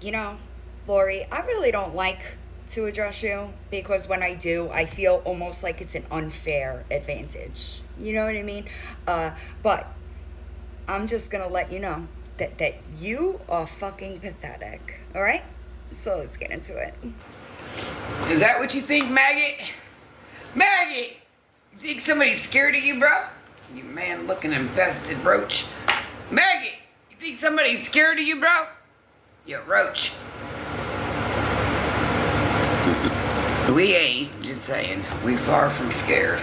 You know, Lori, I really don't like to address you because when I do, I feel almost like it's an unfair advantage. You know what I mean? But I'm just gonna let you know that you are fucking pathetic. All right? So let's get into it. Is that what you think, maggot? Maggot! You think somebody's scared of you, bro? You man-looking infested roach. Maggot! You think somebody's scared of you, bro? You roach. We ain't, just saying. We far from scared.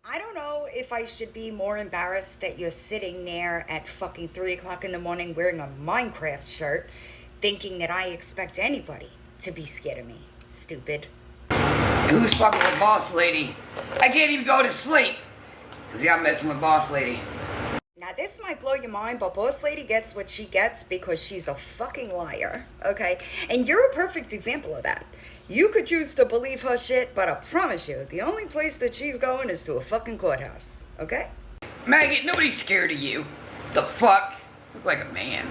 I don't know if I should be more embarrassed that you're sitting there at fucking 3 o'clock in the morning wearing a Minecraft shirt, thinking that I expect anybody to be scared of me. Stupid. Who's fucking with boss lady? I can't even go to sleep. Cause y'all messing with boss lady. Now, this might blow your mind, but Boss Lady gets what she gets because she's a fucking liar, okay? And you're a perfect example of that. You could choose to believe her shit, but I promise you, the only place that she's going is to a fucking courthouse, okay? Maggot, nobody's scared of you. The fuck? Look like a man.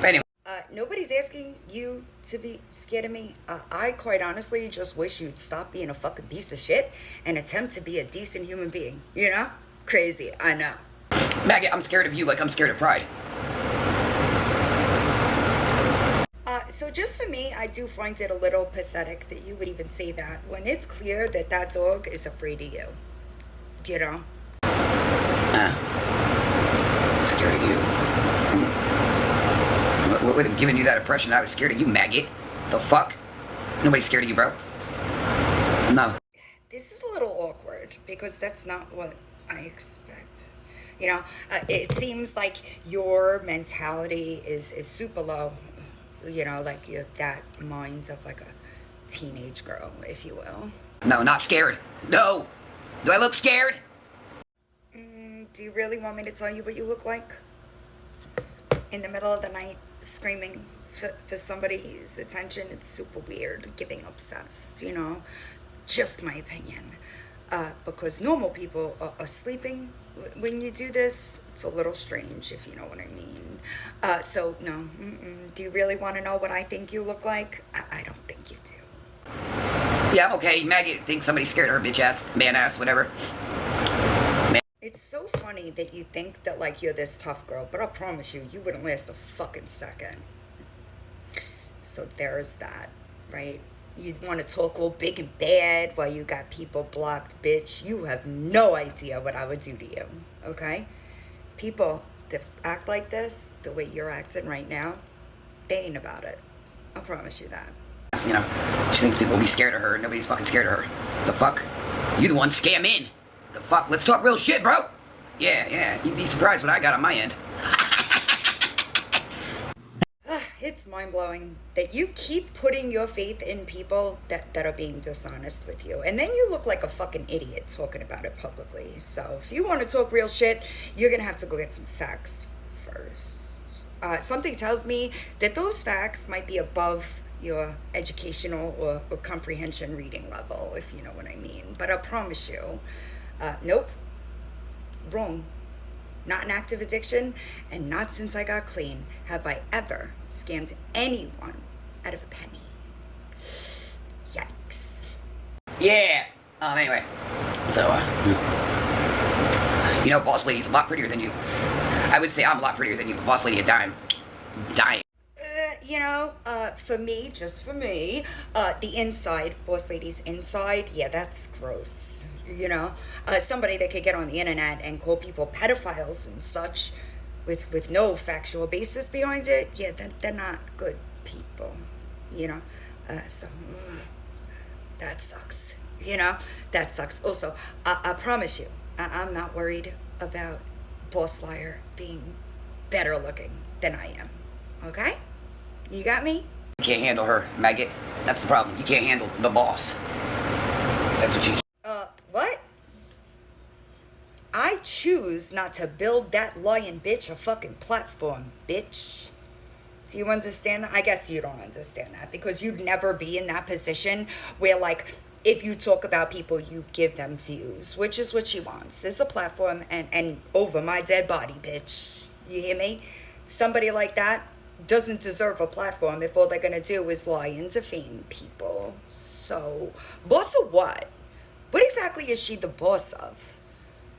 But anyway. Nobody's asking you to be scared of me. I quite honestly just wish you'd stop being a fucking piece of shit and attempt to be a decent human being, you know? Crazy, I know. Maggot, I'm scared of you like I'm scared of pride. So just for me, I do find it a little pathetic that you would even say that when it's clear that that dog is afraid of you. You know? Scared of you. What would have given you that impression? I was scared of you, maggot. The fuck? Nobody's scared of you, bro. No. This is a little awkward because that's not what I expect. You know, it seems like your mentality is super low. You know, like you're that mind of like a teenage girl, if you will. No, not scared. No. Do I look scared? Do you really want me to tell you what you look like? In the middle of the night, screaming for somebody's attention, it's super weird, getting obsessed, you know? Just my opinion. Because normal people are sleeping when you do this. It's a little strange, if you know what I mean. So, no. Do you really want to know what I think you look like? I don't think you do. Yeah, okay. Maggot thinks somebody's scared of her bitch ass, man ass, whatever. It's so funny that you think that, like, you're this tough girl, but I promise you, you wouldn't last a fucking second. So there's that, right? You want to talk all big and bad while you got people blocked, bitch. You have no idea what I would do to you, okay? People that act like this, the way you're acting right now, they ain't about it. I promise you that. You know, she thinks people will be scared of her. Nobody's fucking scared of her. The fuck? You the one scam in. The fuck? Let's talk real shit, bro. Yeah. You'd be surprised what I got on my end. It's mind-blowing that you keep putting your faith in people that are being dishonest with you. And then you look like a fucking idiot talking about it publicly. So if you want to talk real shit, you're going to have to go get some facts first. Something tells me that those facts might be above your educational or comprehension reading level, if you know what I mean. But I promise you, nope, wrong. Not an active addiction, and not since I got clean have I ever scammed anyone out of a penny. Yikes. Yeah. Anyway. So, you know, boss lady's a lot prettier than you. I would say I'm a lot prettier than you, but boss lady a dime. Dime. For me, just for me, the inside, boss lady's inside, yeah, that's gross. You know, somebody that could get on the internet and call people pedophiles and such with no factual basis behind it, yeah, they're not good people, you know. So, that sucks, you know, that sucks. Also, I promise you, I'm not worried about Boss Liar being better looking than I am, okay? You got me? You can't handle her, maggot. That's the problem. You can't handle the boss. That's what you... What? I choose not to build that lying bitch a fucking platform, bitch. Do you understand that? I guess you don't understand that because you'd never be in that position where, like, if you talk about people, you give them views, which is what she wants. Is a platform and over my dead body, bitch. You hear me? Somebody like that doesn't deserve a platform if all they're gonna do is lie and defame people. So, boss of what? What exactly is she the boss of?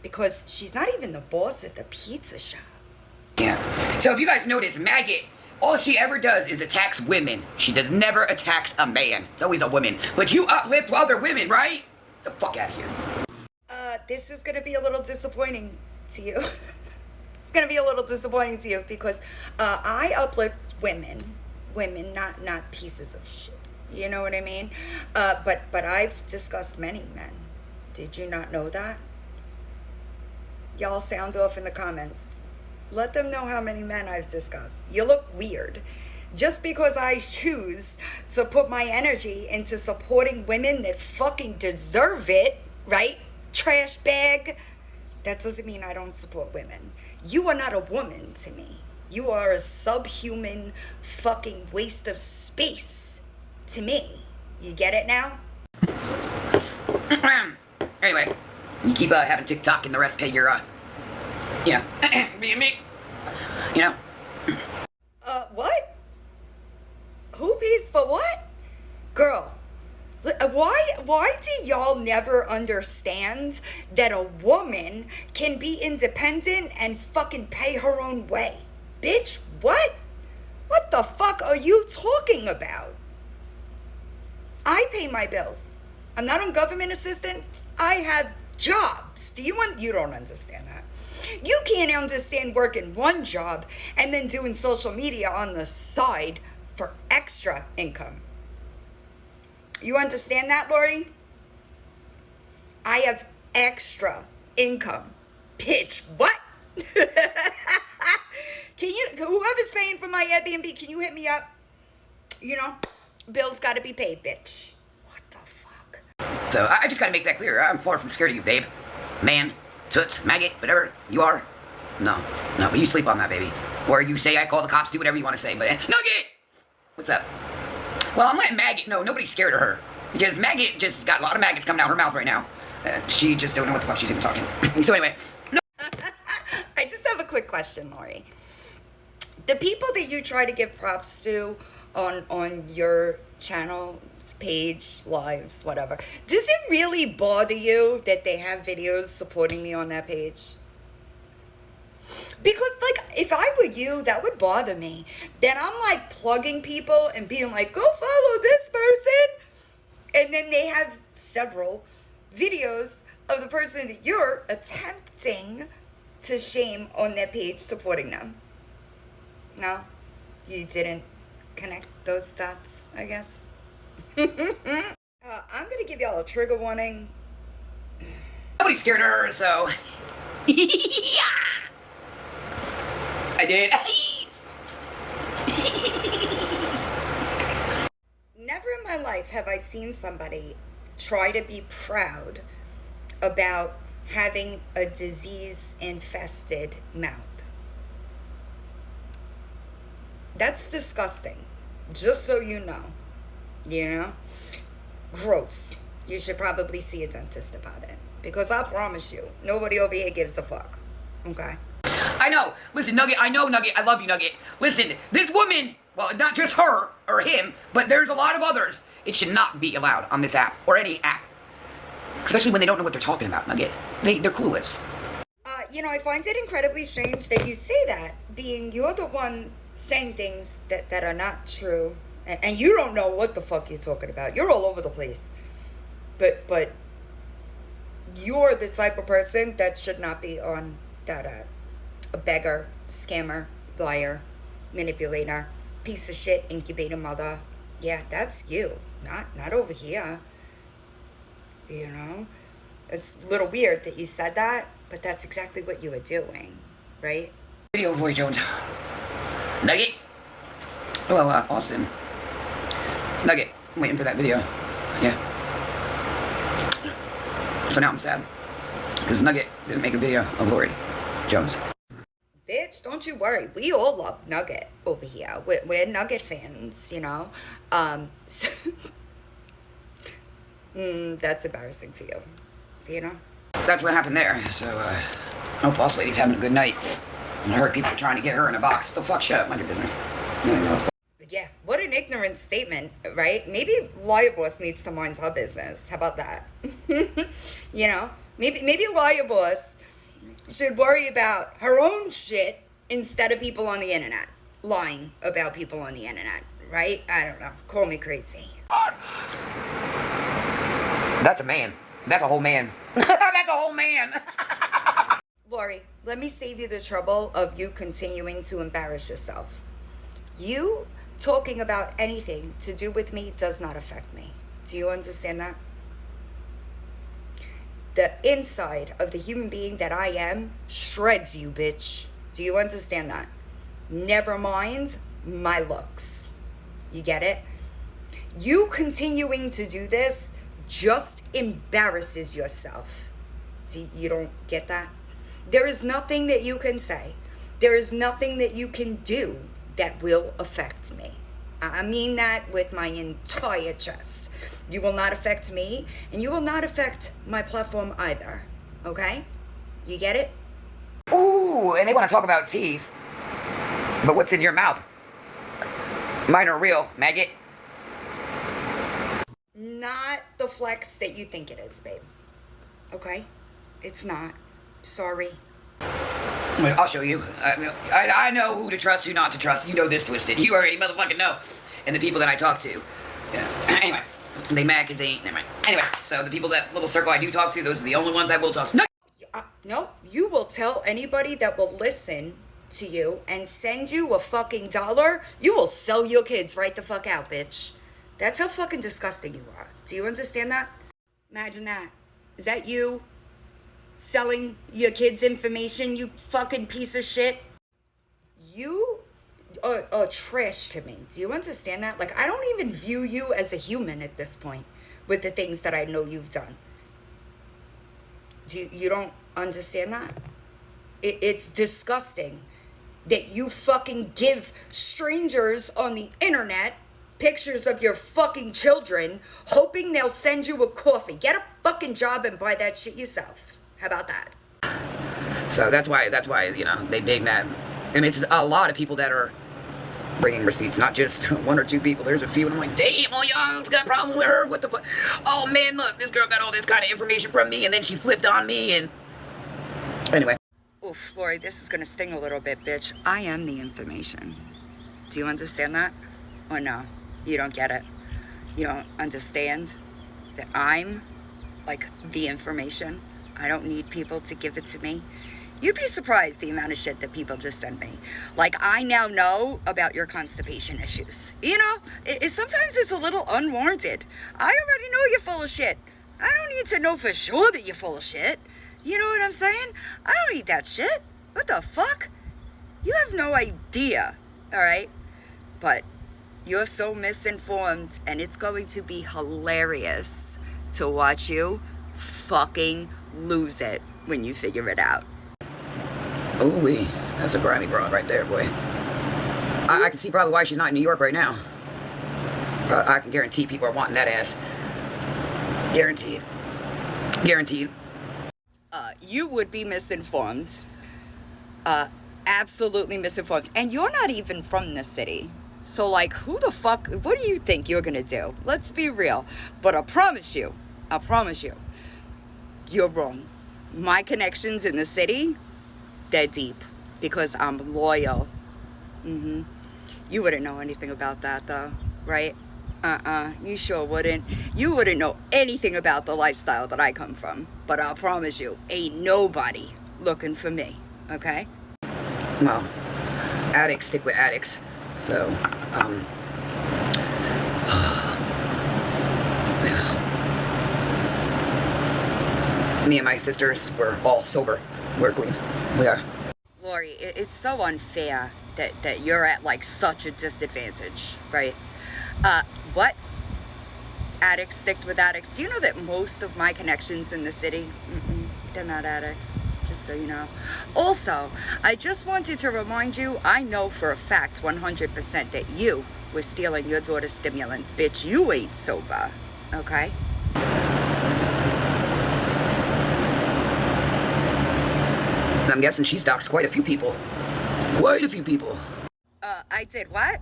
Because she's not even the boss at the pizza shop. Yeah. So if you guys notice, Maggot, all she ever does is attacks women. She does never attacks a man. It's always a woman. But you uplift other women, right? The fuck out of here. This is gonna be a little disappointing to you. It's gonna be a little disappointing to you because I uplift women, not pieces of shit. You know what I mean? But I've discussed many men. Did you not know that? Y'all sounds off in the comments. Let them know how many men I've discussed. You look weird. Just because I choose to put my energy into supporting women that fucking deserve it, right? Trash bag. That doesn't mean I don't support women. You are not a woman to me. You are a subhuman fucking waste of space to me. You get it now? Anyway, you keep having TikTok and the rest pay your, being me. You know? What? Who pays for what? Girl, why do y'all never understand that a woman can be independent and fucking pay her own way? Bitch, what? What the fuck are you talking about? I pay my bills. I'm not on government assistance. I have jobs. You don't understand that. You can't understand working one job and then doing social media on the side for extra income. You understand that, Lori? I have extra income. Bitch, what? Whoever's paying for my Airbnb, can you hit me up? You know, bills gotta be paid, bitch. What the fuck? So I just gotta make that clear. I'm far from scared of you, babe. Man, toots, maggot, whatever you are. No, but you sleep on that, baby. Or you say I call the cops, do whatever you want to say. But Nugget! What's up? Well, I'm letting Maggot know nobody's scared of her. Because Maggot just got a lot of maggots coming out her mouth right now. She just don't know what the fuck she's even talking. So anyway. No. I just have a quick question, Lori. The people that you try to give props to on your channel, page, lives, whatever, does it really bother you that they have videos supporting me on that page? Because, like, if I were you, that would bother me. Then I'm, like, plugging people and being like, go follow this person. And then they have several videos of the person that you're attempting to shame on their page supporting them. No? You didn't connect those dots, I guess? I'm going to give y'all a trigger warning. Nobody's scared of her, so... I did. Never in my life have I seen somebody try to be proud about having a disease-infested mouth. That's disgusting. Just so you know. You know? Gross. You should probably see a dentist about it. Because I promise you, nobody over here gives a fuck. Okay? I know. Listen, Nugget, I know, Nugget. I love you, Nugget. Listen, this woman, well, not just her or him, but there's a lot of others. It should not be allowed on this app or any app. Especially when they don't know what they're talking about, Nugget. They're clueless. I find it incredibly strange that you say that, being you're the one saying things that are not true, and you don't know what the fuck you're talking about. You're all over the place. But you're the type of person that should not be on that app. A beggar, scammer, liar, manipulator, piece of shit, incubator mother. Yeah, that's you. Not over here. You know? It's a little weird that you said that, but that's exactly what you were doing, right? Video boy Jones. Nugget. Hello, Austin. Nugget, I'm waiting for that video. Yeah. So now I'm sad. Because Nugget didn't make a video of Lori Jones. Bitch, don't you worry. We all love Nugget over here. We're Nugget fans, you know? So that's embarrassing for you. You know? That's what happened there. So, I hope Boss Lady's having a good night. I heard people trying to get her in a box. What the fuck? Shut up. Mind your business. Yeah, what an ignorant statement, right? Maybe Lawyer Boss needs to mind her business. How about that? You know, maybe Lawyer Boss should worry about her own shit instead of people on the internet lying about people on the internet, right? I don't know. Call me crazy. That's a man. That's a whole man. That's a whole man. Lori, let me save you the trouble of you continuing to embarrass yourself. You talking about anything to do with me does not affect me. Do you understand that? The inside of the human being that I am shreds you, bitch. Do you understand that? Never mind my looks. You get it? You continuing to do this just embarrasses yourself. You don't get that? There is nothing that you can say. There is nothing that you can do that will affect me. I mean that with my entire chest. You will not affect me, and you will not affect my platform either. Okay? You get it? Ooh, and they want to talk about teeth. But what's in your mouth? Mine are real, maggot. Not the flex that you think it is, babe. Okay? It's not. Sorry. I'll show you. I know who to trust, who not to trust. You know this, Twisted. You already motherfucking know. And the people that I talk to. Yeah. Anyway. They mad because they ain't. Never mind. Anyway, so the people, that little circle I do talk to, those are the only ones I will talk to. No! No, you will tell anybody that will listen to you and send you a fucking dollar, you will sell your kids right the fuck out, bitch. That's how fucking disgusting you are. Do you understand that? Imagine that. Is that you selling your kids' information, you fucking piece of shit? You are trash to me. Do you understand that? Like, I don't even view you as a human at this point with the things that I know you've done. You don't understand that? It's disgusting that you fucking give strangers on the internet pictures of your fucking children, hoping they'll send you a coffee. Get a fucking job and buy that shit yourself. How about that? So that's why, you know, they being mad. I mean, it's a lot of people that are bringing receipts, not just one or two people. There's a few, and I'm like, damn, all y'all's got problems with her. What the fuck? Oh man, look, this girl got all this kind of information from me, and then she flipped on me, and anyway. Oof, Lori, this is gonna sting a little bit, bitch. I am the information. Do you understand that? Or no? You don't get it? You don't understand that I'm like the information? I don't need people to give it to me. You'd be surprised the amount of shit that people just send me. Like, I now know about your constipation issues. You know, sometimes it's a little unwarranted. I already know you're full of shit. I don't need to know for sure that you're full of shit. You know what I'm saying? I don't need that shit. What the fuck? You have no idea, all right? But you're so misinformed, and it's going to be hilarious to watch you fucking lose it when you figure it out. Ooh-wee, that's a grimy broad right there, boy. I can see probably why she's not in New York right now. I can guarantee people are wanting that ass. Guaranteed. Guaranteed. You would be misinformed. Absolutely misinformed. And you're not even from the city. So, like, who the fuck, what do you think you're gonna do? Let's be real. But I promise you, you're wrong. My connections in the city, they're deep. Because I'm loyal. You wouldn't know anything about that, though, right? You sure wouldn't. You wouldn't know anything about the lifestyle that I come from. But I promise you, ain't nobody looking for me, okay? Well, addicts stick with addicts. So, me and my sisters, we're all sober. We're clean. We are. Lori, it's so unfair that you're at, like, such a disadvantage, right? What? Addicts stick with addicts. Do you know that most of my connections in the city, they're not addicts, just so you know. Also, I just wanted to remind you, I know for a fact 100% that you were stealing your daughter's stimulants. Bitch, you ain't sober, okay? And I'm guessing she's doxed quite a few people. Quite a few people. I did what?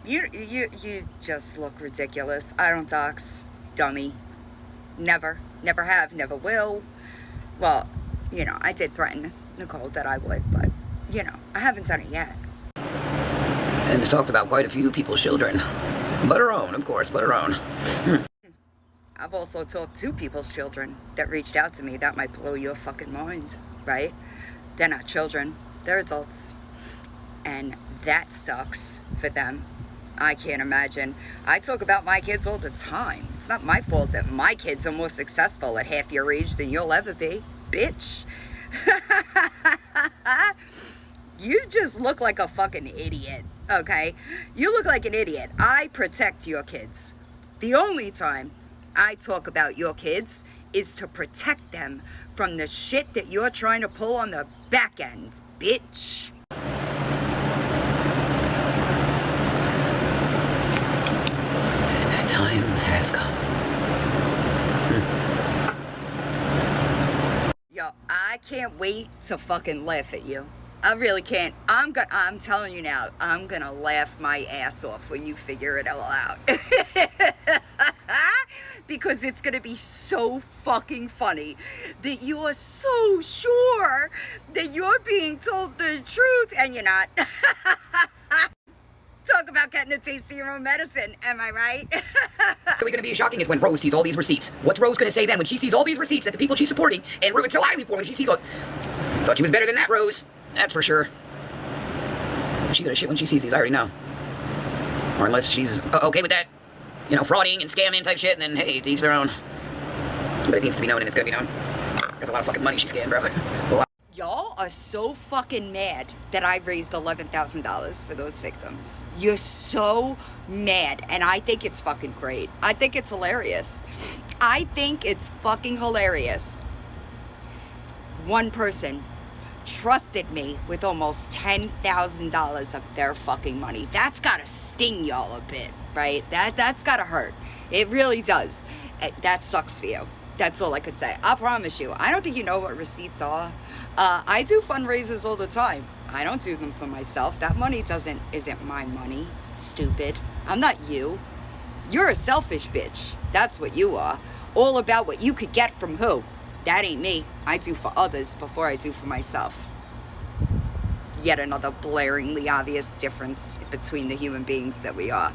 You just look ridiculous. I don't dox, dummy. Never have, never will. Well, I did threaten Nicole that I would, but I haven't done it yet. And it's talked about quite a few people's children. But her own, of course, but her own. I've also talked to people's children that reached out to me. That might blow your fucking mind, right? They're not children, they're adults. And that sucks for them. I can't imagine. I talk about my kids all the time. It's not my fault that my kids are more successful at half your age than you'll ever be. Bitch. You just look like a fucking idiot, okay? You look like an idiot. I protect your kids. The only time I talk about your kids is to protect them from the shit that you're trying to pull on the back end, bitch. That time has come. Yo, I can't wait to fucking laugh at you. I really can't. I'm telling you now, I'm gonna laugh my ass off when you figure it all out. Because it's gonna be so fucking funny that you are so sure that you're being told the truth and you're not. Talk about getting a taste of your own medicine, am I right? What's really going to be shocking is when Rose sees all these receipts. What's Rose going to say then when she sees all these receipts that the people she's supporting and ruined so highly for when she sees all... Thought she was better than that, Rose. That's for sure. She's gonna shit when she sees these, I already know. Or unless she's okay with that, frauding and scamming type shit, and then, hey, to each their own. But it needs to be known, and it's gonna be known. There's a lot of fucking money she scammed, bro. Y'all are so fucking mad that I raised $11,000 for those victims. You're so mad, and I think it's fucking great. I think it's hilarious. I think it's fucking hilarious. One person trusted me with almost $10,000 of their fucking money. That's gotta sting y'all a bit, right? That's gotta hurt. It really does. That sucks for you. That's all I could say. I promise you. I don't think you know what receipts are. I do fundraisers all the time. I don't do them for myself. That money isn't my money. Stupid. I'm not you. You're a selfish bitch. That's what you are. All about what you could get from who. That ain't me. I do for others before I do for myself. Yet another blaringly obvious difference between the human beings that we are.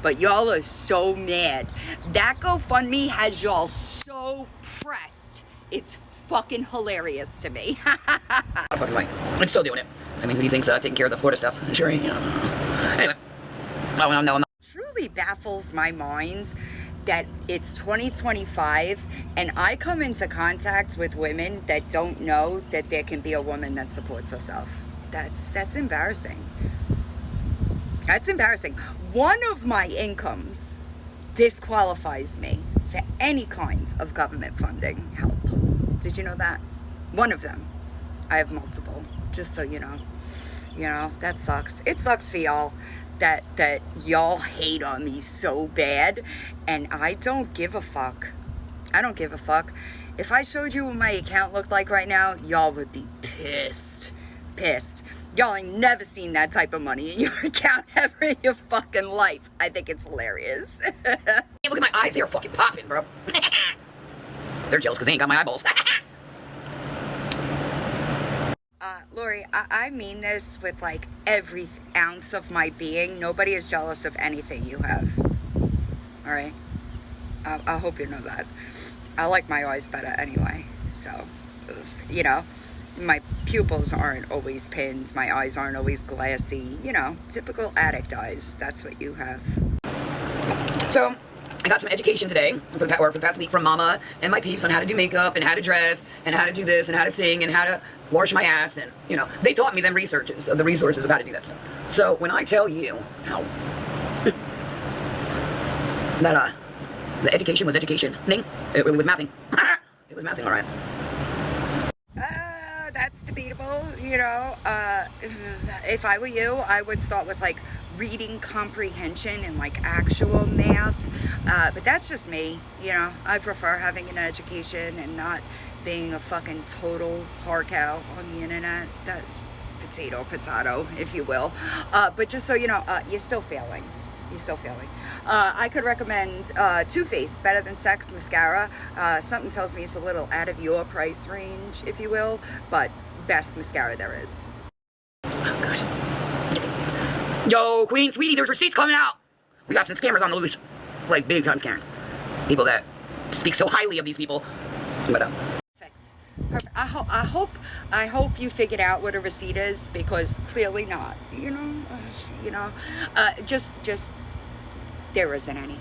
But y'all are so mad. That GoFundMe has y'all so pressed. It's fucking hilarious to me. Fucking right. I'm still doing it. I mean, who do you think's taking care of the Florida stuff? Sure. Anyway. Oh, no. Truly baffles my mind that it's 2025 and I come into contact with women that don't know that there can be a woman that supports herself. That's embarrassing. That's embarrassing. One of my incomes disqualifies me for any kind of government funding help. Did you know that? One of them. I have multiple, just so you know. That sucks. It sucks for y'all that y'all hate on me so bad, and I don't give a fuck. I don't give a fuck. If I showed you what my account looked like right now, y'all would be pissed. Y'all ain't never seen that type of money in your account ever in your fucking life. I think it's hilarious. Look at my eyes, they're fucking popping, bro. They're jealous because they ain't got my eyeballs. Lori, I mean this with like every ounce of my being. Nobody is jealous of anything you have. All right? I hope you know that. I like my eyes better anyway. So, my pupils aren't always pinned. My eyes aren't always glassy. Typical addict eyes. That's what you have. So, I got some education today, for the past week, from Mama and my peeps on how to do makeup and how to dress and how to do this and how to sing and how to wash my ass, and they taught me the resources of how to do that stuff. So when I tell you how that the education was education, it was mathing. It was mathing, all right. That's debatable. If I were you, I would start with like reading comprehension and like actual math. But that's just me. I prefer having an education and not being a fucking total whore cow on the internet. That's potato, if you will. But just so you know, you're still failing. You're still failing. I could recommend Too Faced Better Than Sex mascara. Something tells me it's a little out of your price range, if you will, but best mascara there is. Oh, gosh. Yo, Queen, sweetie, there's receipts coming out. We got some scammers on the loose. Like, big time scammers. People that speak so highly of these people. But, Perfect. I hope you figured out what a receipt is, because clearly not. Just there isn't any.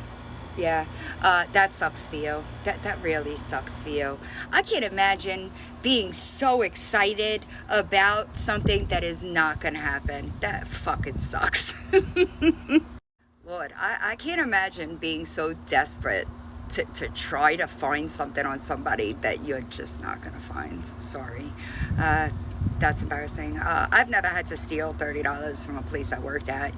Yeah, that sucks for you. That really sucks for you. I can't imagine being so excited about something that is not gonna happen. That fucking sucks. Lord, I can't imagine being so desperate to try to find something on somebody that you're just not gonna find. Sorry. That's embarrassing. I've never had to steal $30 from a place I worked at,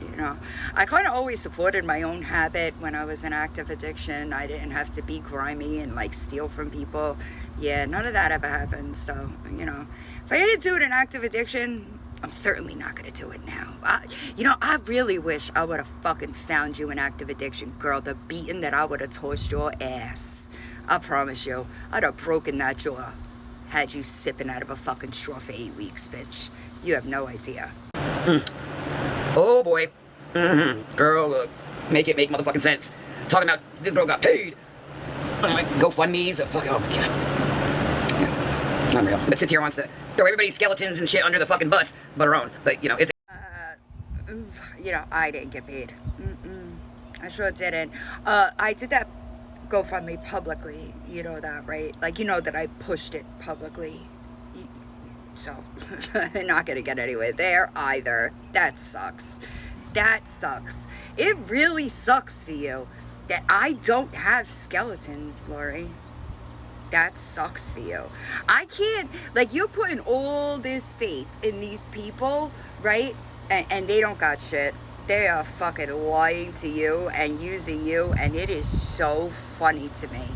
I kind of always supported my own habit when I was in active addiction. I didn't have to be grimy and like steal from people. Yeah, none of that ever happened. So, if I didn't do it in active addiction, I'm certainly not gonna do it now. I really wish I would have fucking found you in active addiction, girl. The beating that I would have tossed your ass. I promise you, I'd have broken that jaw. Had you sipping out of a fucking straw for 8 weeks, bitch. You have no idea. Oh boy. Girl, look. Make it make motherfucking sense. Talking about this girl got paid. GoFundMe's. Oh my god. Yeah. Unreal. But sits here wants to throw everybody's skeletons and shit under the fucking bus but her own. But, it's... I didn't get paid. I sure didn't. I did that GoFundMe publicly, you know that, right? Like, that I pushed it publicly. So, not gonna get anywhere there either. That sucks. That sucks. It really sucks for you that I don't have skeletons, Lori. That sucks for you. I can't, like, you're putting all this faith in these people, right? And they don't got shit. They are fucking lying to you and using you, and it is so funny to me.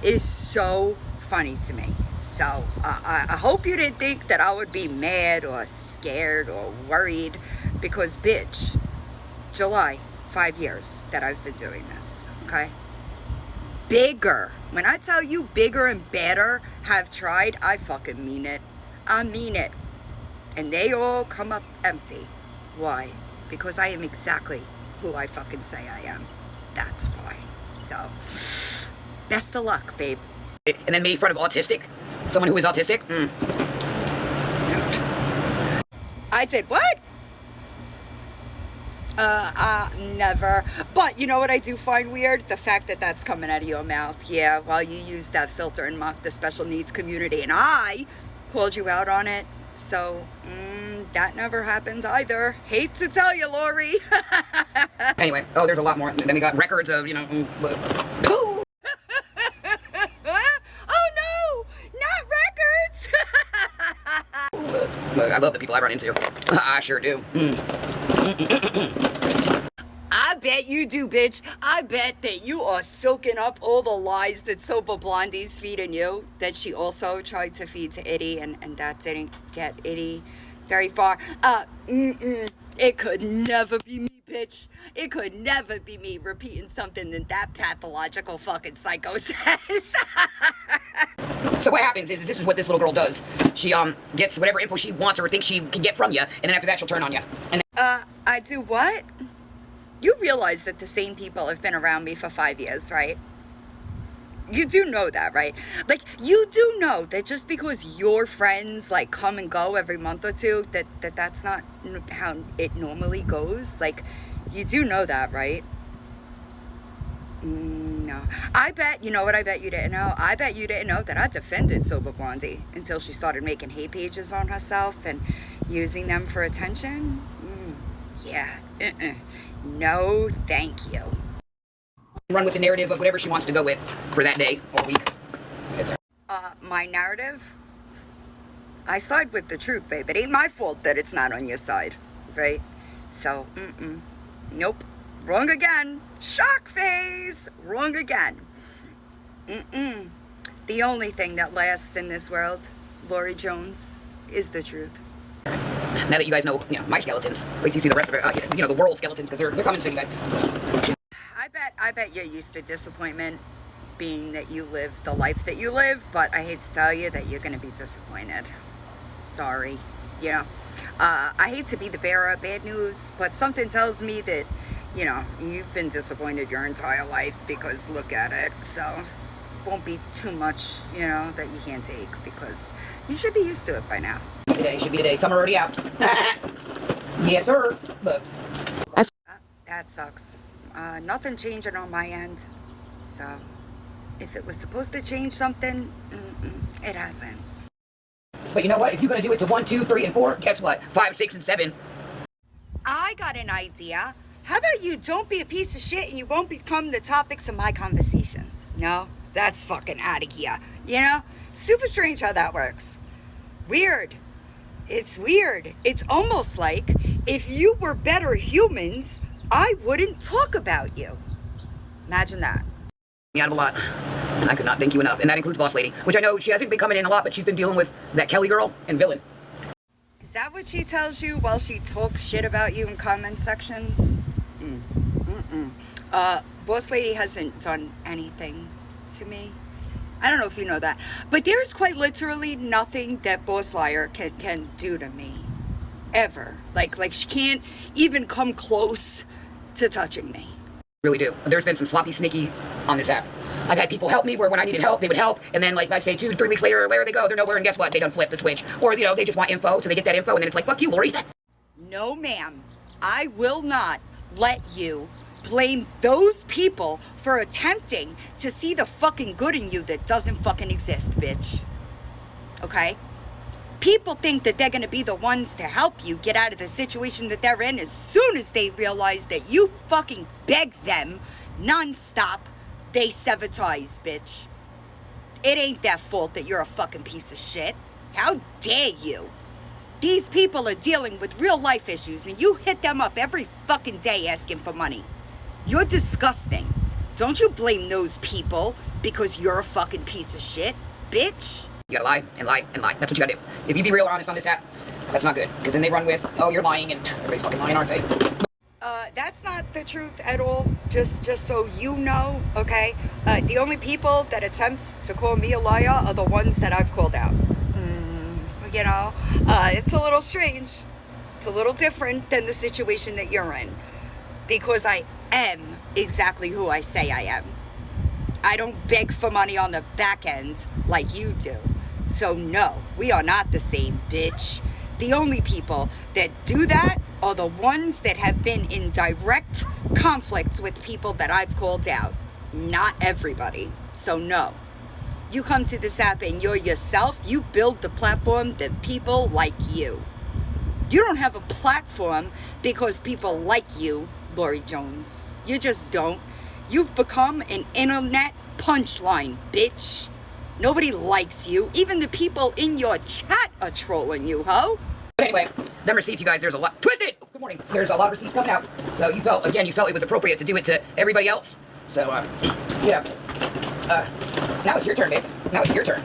It is so funny to me. So I hope you didn't think that I would be mad or scared or worried, because, bitch, July, 5 years that I've been doing this, okay? Bigger. When I tell you bigger and better have tried, I fucking mean it. I mean it. And they all come up empty. Why? Because I am exactly who I fucking say I am. That's why. So, best of luck, babe. And then made fun of autistic? Someone who is autistic? I did what? Never. But you know what I do find weird? The fact that that's coming out of your mouth. Yeah, while you use that filter and mock the special needs community, and I called you out on it. So, that never happens either. Hate to tell you, Lori. Anyway, there's a lot more. Then we got records of, Oh no, not records. I love the people I run into. I sure do. I bet you do, bitch. I bet that you are soaking up all the lies that Sober Blondie's feeding you, that she also tried to feed to Itty, and that didn't get Itty very far. It could never be me, bitch. It could never be me repeating something that pathological fucking psycho says. So what happens is this is what this little girl does. She gets whatever info she wants or thinks she can get from you, and then after that she'll turn on you. And I do what? You realize that the same people have been around me for 5 years, right? You do know that, right? Like, you do know that just because your friends, like, come and go every month or two, that's not how it normally goes. Like, you do know that, right? No. I bet, you know what I bet you didn't know? I bet you didn't know that I defended Sober Blondie until she started making hate pages on herself and using them for attention. Yeah. No, thank you. Run with the narrative of whatever she wants to go with for that day or week. My narrative? I side with the truth, babe. It ain't my fault that it's not on your side, right? So, nope. Wrong again. Shock face. Wrong again. The only thing that lasts in this world, Lori Jones, is the truth. Now that you guys know, my skeletons, wait till you see the rest of it. The world skeletons, because they're coming soon, you guys. I bet you're used to disappointment, being that you live the life that you live, but I hate to tell you that you're going to be disappointed. Sorry. I hate to be the bearer of bad news, but something tells me that, you've been disappointed your entire life, because look at it. So won't be too much, that you can't take, because you should be used to it by now. Today should be the day. Summer already out. Yes, sir. Look. That sucks. Nothing changing on my end. So if it was supposed to change something, it hasn't. But you know what? If you're going to do it to 1, 2, 3, and 4, guess what? 5, 6, and 7. I got an idea. How about you don't be a piece of shit and you won't become the topics of my conversations? No? That's fucking out of here. Super strange how that works. Weird. It's weird. It's almost like if you were better humans, I wouldn't talk about you. Imagine that. Out of a lot, and I could not thank you enough, and that includes Boss Lady, which I know she hasn't been coming in a lot, but she's been dealing with that Kelly girl and Villain. Is that what she tells you while she talks shit about you in comment sections? Boss Lady hasn't done anything to me. I don't know if you know that, but there's quite literally nothing that Boss Liar can do to me, ever. Like she can't even come close to touching me. Really do. There's been some sloppy sneaky on this app. I've had people help me where when I needed help, they would help, and then I'd say 2 to 3 weeks later, where they go, they're nowhere, and guess what? They done flip the switch. Or, they just want info, so they get that info, and then it's like, fuck you, Lori. No, ma'am. I will not let you blame those people for attempting to see the fucking good in you that doesn't fucking exist, bitch. Okay? People think that they're going to be the ones to help you get out of the situation that they're in as soon as they realize that you fucking beg them nonstop. They sabotage, bitch. It ain't their fault that you're a fucking piece of shit. How dare you? These people are dealing with real life issues and you hit them up every fucking day asking for money. You're disgusting. Don't you blame those people because you're a fucking piece of shit, bitch. You gotta lie and lie and lie. That's what you gotta do. If you be real or honest on this app, that's not good. Because then they run with, oh, you're lying, and everybody's fucking lying, aren't they? That's not the truth at all. Just so you know, okay? The only people that attempt to call me a liar are the ones that I've called out. It's a little strange. It's a little different than the situation that you're in. Because I am exactly who I say I am. I don't beg for money on the back end like you do. So no, we are not the same, bitch. The only people that do that are the ones that have been in direct conflicts with people that I've called out. Not everybody. So no. You come to this app and you're yourself. You build the platform that people like you. You don't have a platform because people like you, Lori Jones. You just don't. You've become an internet punchline, bitch. Nobody likes you. Even the people in your chat are trolling you, ho. But anyway, them receipts, you guys, there's a lot. Twisted! Good morning. There's a lot of receipts coming out. So you felt it was appropriate to do it to everybody else. So, yeah. Now it's your turn, babe. Now it's your turn.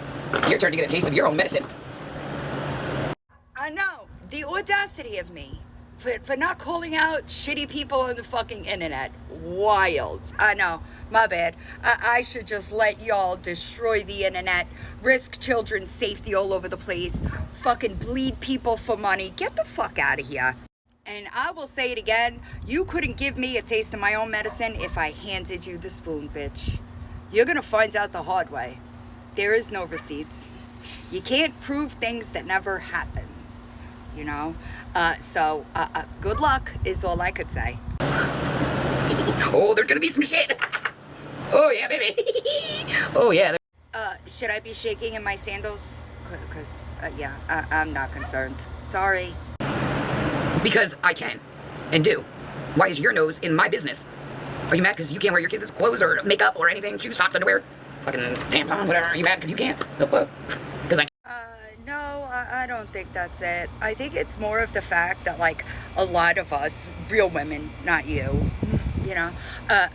Your turn to get a taste of your own medicine. I know. The audacity of me. For not calling out shitty people on the fucking internet. Wild. I know. My bad. I should just let y'all destroy the internet, risk children's safety all over the place, fucking bleed people for money. Get the fuck out of here. And I will say it again, you couldn't give me a taste of my own medicine if I handed you the spoon, bitch. You're gonna find out the hard way. There is no receipts. You can't prove things that never happened, So good luck is all I could say. Oh, there's gonna be some shit. Oh, yeah, baby. Oh, yeah. Should I be shaking in my sandals? Because, I'm not concerned. Sorry. Because I can. And do. Why is your nose in my business? Are you mad because you can't wear your kids' clothes or makeup or anything? Shoes, socks, underwear, fucking tampon, whatever. Are you mad because you can't? Because I No, I don't think that's it. I think it's more of the fact that, a lot of us, real women, not you,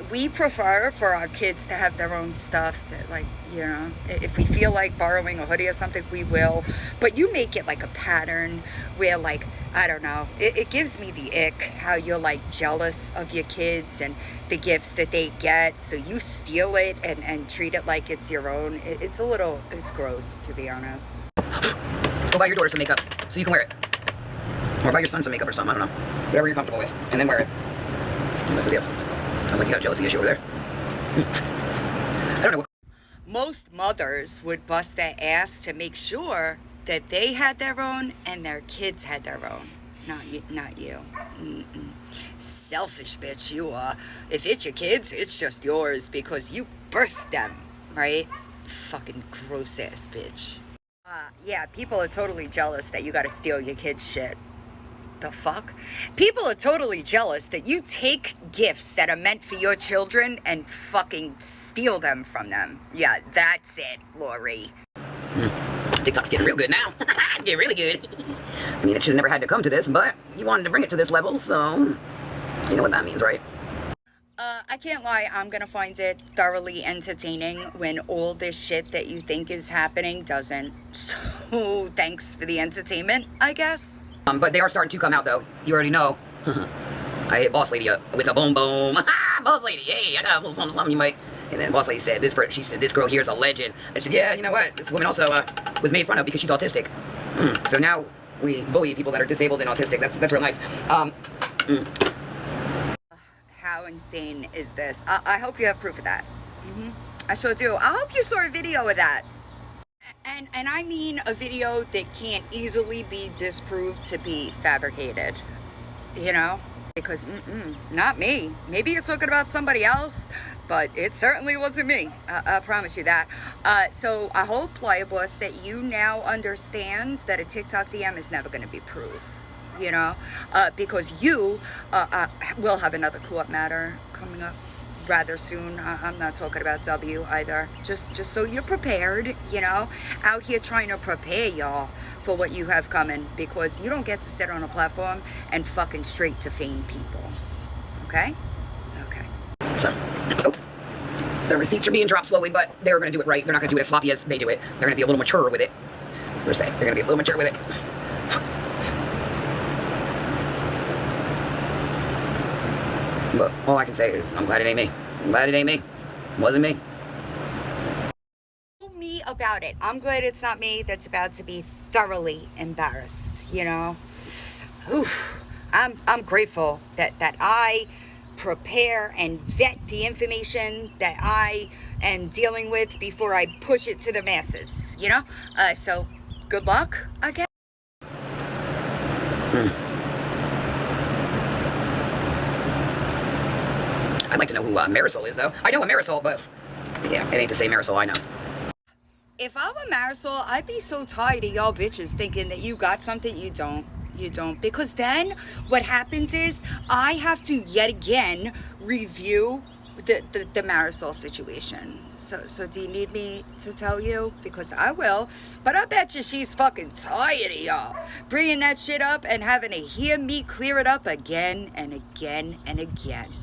we prefer for our kids to have their own stuff that, if we feel like borrowing a hoodie or something, we will. But you make it like a pattern where, I don't know. It gives me the ick how you're like jealous of your kids and the gifts that they get. So you steal it and treat it like it's your own. It's gross, to be honest. Go buy your daughter some makeup so you can wear it. Or buy your son some makeup or something, I don't know. Whatever you're comfortable with. And then wear it. What's the deal? Sounds like you got a jealousy issue over there. I don't know. Most mothers would bust their ass to make sure that they had their own and their kids had their own. Not you. Mm-mm. Selfish bitch you are. If it's your kids, it's just yours because you birthed them, right? Fucking gross ass bitch. Yeah, people are totally jealous that you gotta steal your kids' shit. The fuck? People are totally jealous that you take gifts that are meant for your children and fucking steal them from them. Yeah, that's it, Lori. TikTok's getting real good now. It's getting really good. I mean, it should have never had to come to this, but you wanted to bring it to this level, so you know what that means, right? I can't lie, I'm gonna find it thoroughly entertaining when all this shit that you think is happening doesn't. So, thanks for the entertainment, I guess. But they are starting to come out, though. You already know. I hit Boss Lady up with a boom boom. Boss Lady, hey, I got a little something, something you might. And then Boss Lady said, she said, this girl here is a legend. I said, yeah, you know what? This woman also was made fun of because she's autistic. So now we bully people that are disabled and autistic. That's real nice. How insane is this? I hope you have proof of that. I sure do. I hope you saw a video of that. And I mean a video that can't easily be disproved to be fabricated. You know? Because, not me. Maybe you're talking about somebody else, but it certainly wasn't me. I promise you that. So I hope, Playa Boss, that you now understand that a TikTok DM is never going to be proof. You know? Because you will have another court matter coming up rather soon. I'm not talking about W either. Just so you're prepared, you know? Out here trying to prepare y'all for what you have coming, because you don't get to sit on a platform and fucking straight to fame people. Okay? Okay. So, the receipts are being dropped slowly, but they're going to do it right. They're not going to do it as sloppy as they do it. They're going to be a little mature with it. Per se. They're going to be a little mature with it. Look, all I can say is, I'm glad it ain't me. I'm glad it ain't me. It wasn't me. Tell me about it. I'm glad it's not me that's about to be thoroughly embarrassed, you know? Oof. I'm grateful that I prepare and vet the information that I am dealing with before I push it to the masses, you know? So, good luck, I guess. I'd like to know who Marisol is, though. I know a Marisol, but yeah, it ain't the same Marisol I know. If I were Marisol, I'd be so tired of y'all bitches thinking that you got something you don't. You don't. Because then what happens is I have to yet again review the Marisol situation. So do you need me to tell you? Because I will. But I bet you she's fucking tired of y'all bringing that shit up and having to hear me clear it up again and again and again.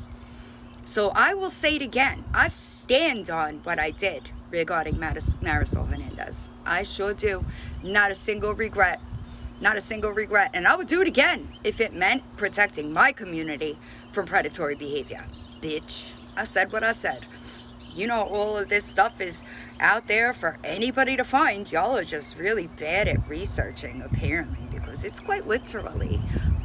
So I will say it again. I stand on what I did regarding Marisol Hernandez. I sure do. Not a single regret. Not a single regret. And I would do it again if it meant protecting my community from predatory behavior. Bitch. I said what I said. You know, all of this stuff is out there for anybody to find. Y'all are just really bad at researching, apparently, because it's quite literally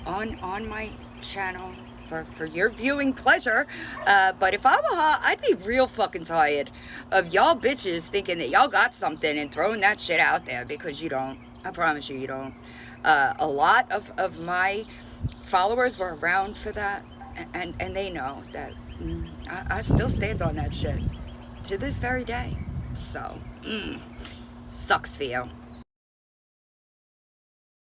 on my channel for your viewing pleasure. But if I were her, I'd be real fucking tired of y'all bitches thinking that y'all got something and throwing that shit out there, because you don't. I promise you, you don't. A lot of my followers were around for that, and they know that I still stand on that shit to this very day. So, sucks for you.